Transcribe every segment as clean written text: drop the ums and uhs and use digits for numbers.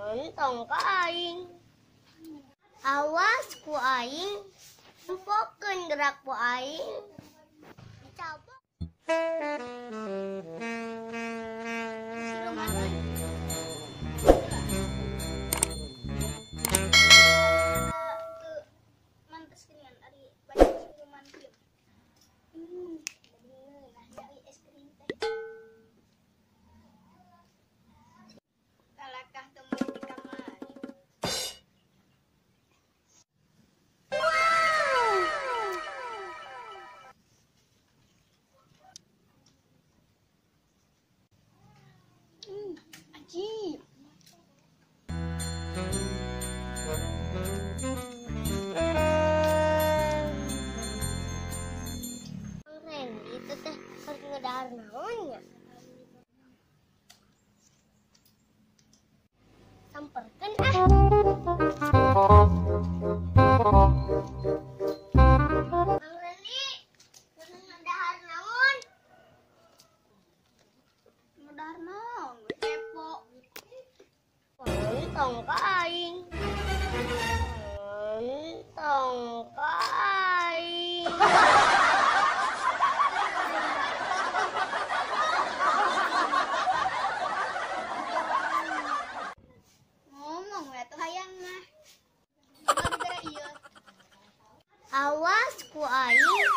Tong ka aing. Awas ku aing. Tempokeun gerak ku aing. Dicabok. Ajib. Keren itu teh harus ngedahar naonnya. Samperkeun Bang Reni, harus ngedahar naon? Ngedahar naon? Kepo. Tong ka aing. Tong ka aing. Ngomong we tuh hayang mah. Gara-gara ieu. Awas ku aing.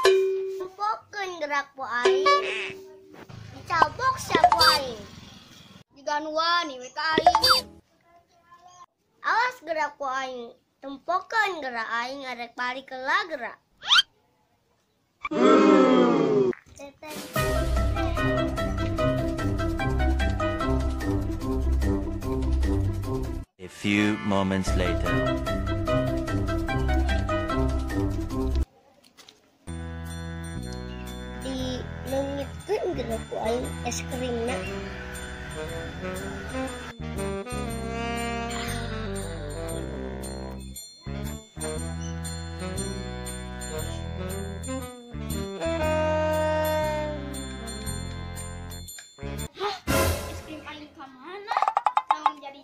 Tempokeun gerak ku aing. Dicabok sia ku aing. Jigan wani we ka aing. Awas gerak ku aing. Tempokeun gerak aing arek balik heula gerak. A few moments later. Di leungitkeun gerak ku aing es krimna. Es krim aing ka mana? Naon jadi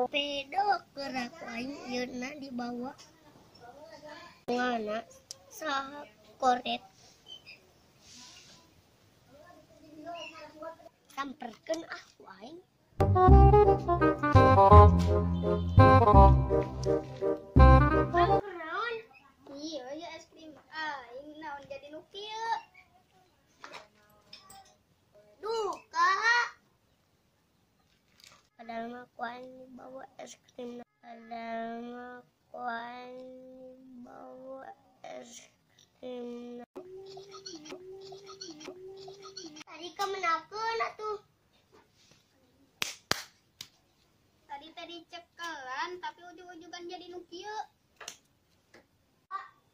pedo gerak aing yeuna dibawa. Ngana saha koret. Samperkeun ku aing. Naon? Ieu ya es krim aing naon jadi nu kieu? Duka. Padahal mah ku aing bawa es krim. Padahal mah ku aing bawa es krim. Tadi kemenakeun atuh. Tadi cekelan tapi ujug-ujugan jadi nu kieu.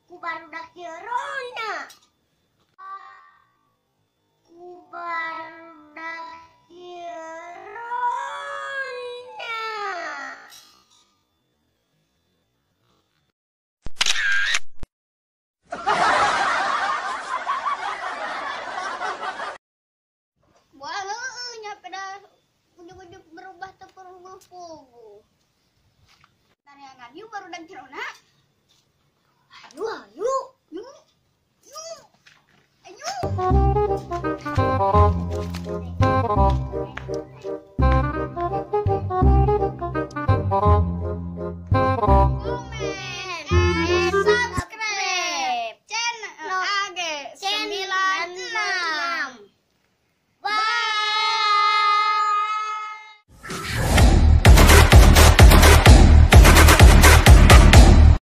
Ku barudak kieu ronda. Ku barudak kieu ronda. Wah, heueuh nya pada ujug-ujug berubah teu puguh-puguh. Taneangan yuk barudak cerona. Ayo. Ayo.